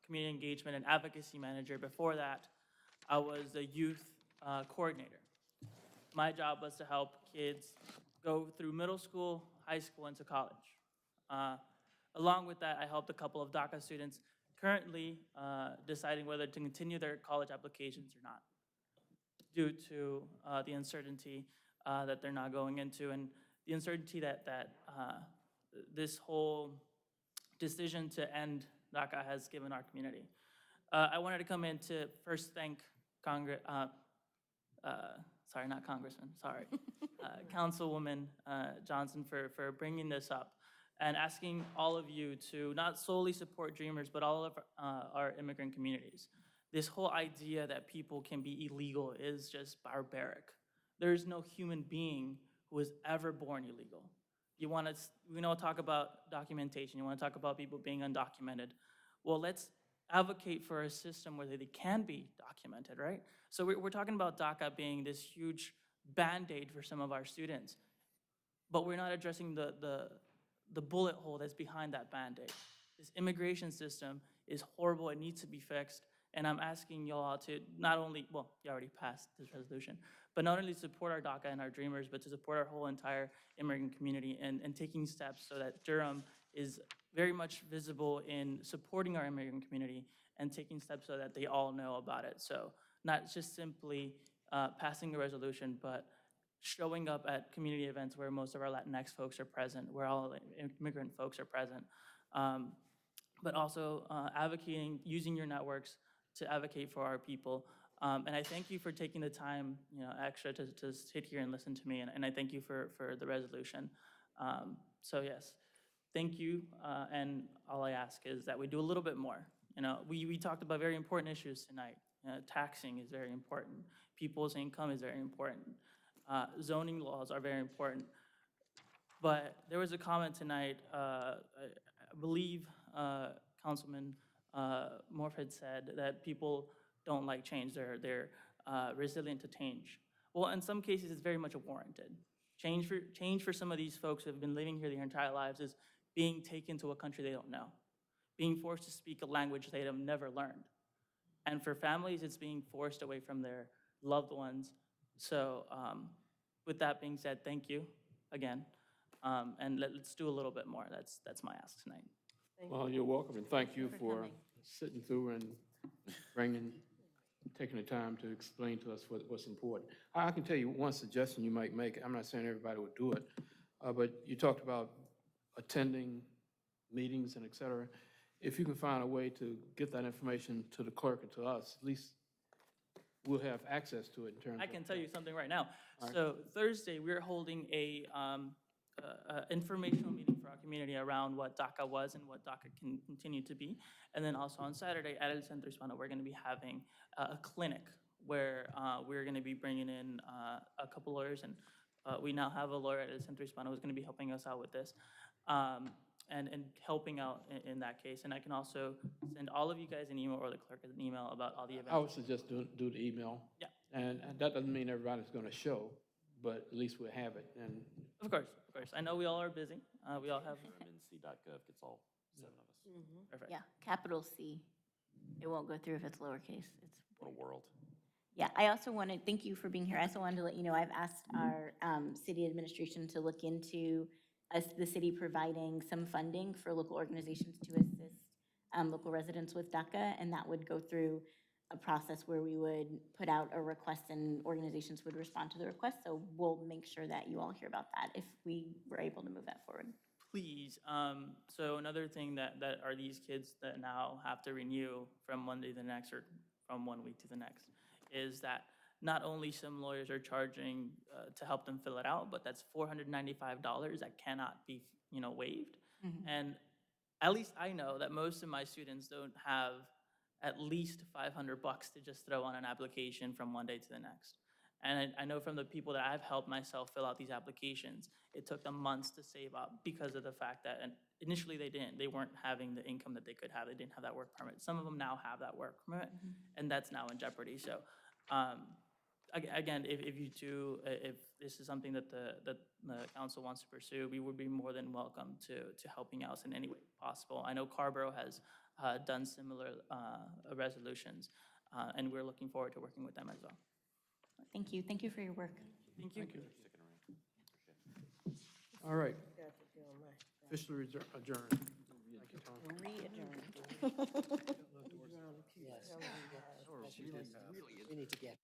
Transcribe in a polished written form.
community engagement and advocacy manager. Before that, I was the youth coordinator. My job was to help kids go through middle school, high school, into college. Uh, Along with that, I helped a couple of DACA students currently deciding whether to continue their college applications or not, due to the uncertainty that they're not going into, and the uncertainty that this whole decision to end DACA has given our community. I wanted to come in to first thank sorry, not Congressman, sorry, Councilwoman Johnson for bringing this up and asking all of you to not solely support Dreamers, but all of our immigrant communities. This whole idea that people can be illegal is just barbaric. There is no human being who was ever born illegal. You want to talk about documentation. You want to talk about people being undocumented. Well, let's advocate for a system where they can be documented, right? So we're talking about DACA being this huge Band-Aid for some of our students, but we're not addressing the bullet hole that's behind that Band-Aid. This immigration system is horrible. It needs to be fixed. And I'm asking y'all to not only, well, you already passed this resolution, but not only support our DACA and our Dreamers, but to support our whole entire immigrant community and taking steps so that Durham is very much visible in supporting our immigrant community and taking steps so that they all know about it. So not just simply passing a resolution, but showing up at community events where most of our Latinx folks are present, where all immigrant folks are present, but also advocating, using your networks to advocate for our people. And I thank you for taking the time, extra to sit here and listen to me, and I thank you for the resolution. So yes, thank you, and all I ask is that we do a little bit more. We talked about very important issues tonight. Taxing is very important. People's income is very important. Zoning laws are very important. But there was a comment tonight, I believe Councilman Morford said that people don't like change, they're resilient to change. Well, in some cases, it's very much warranted. Change for some of these folks who have been living here their entire lives is being taken to a country they don't know, being forced to speak a language they have never learned. And for families, it's being forced away from their loved ones. So with that being said, thank you again. And let's do a little bit more. That's my ask tonight. Well, you're welcome, and thank you for sitting through and taking the time to explain to us what's important. I can tell you one suggestion you might make. I'm not saying everybody would do it, but you talked about attending meetings and et cetera. If you can find a way to get that information to the clerk and to us, at least we'll have access to it in terms of. I can tell you something right now. Right. So Thursday, we're holding a informational meeting for our community around what DACA was and what DACA can continue to be. And then also on Saturday at El Centro Hispano, we're going to be having a clinic where we're going to be bringing in a couple lawyers, and we now have a lawyer at El Centro Hispano who's going to be helping us out with this and helping out in that case. And I can also send all of you guys an email or the clerk an email about all the events. I would suggest do the email. Yeah. And that doesn't mean everybody's going to show, but at least we'll have it. And Of course. I know we all are busy. We all have. DurhamNC.gov gets all 7 of us. Mm-hmm. Perfect. Yeah, capital C. It won't go through if it's lowercase. What a world. Yeah, I also want to thank you for being here. I also wanted to let you know I've asked our city administration to look into the city providing some funding for local organizations to assist local residents with DACA, and that would go through a process where we would put out a request and organizations would respond to the request. So we'll make sure that you all hear about that if we were able to move that forward. Please. So another thing that are these kids that now have to renew from one day to the next or from 1 week to the next is that not only some lawyers are charging to help them fill it out, but that's $495 that cannot be waived. Mm-hmm. And at least I know that most of my students don't have at least $500 to just throw on an application from one day to the next. And I know from the people that I've helped myself fill out these applications, it took them months to save up because of the fact that initially they weren't having the income that they could have. They didn't have that work permit. Some of them now have that work permit, Mm-hmm. and that's now in jeopardy. So again, if this is something that the council wants to pursue, we would be more than welcome to helping out in any way possible. I know Carborough has done similar resolutions. And we're looking forward to working with them as well. Thank you. Thank you for your work. Thank you. All right. Officially adjourned. Thank you, Tom. Re-adjourned. Yes. We need to get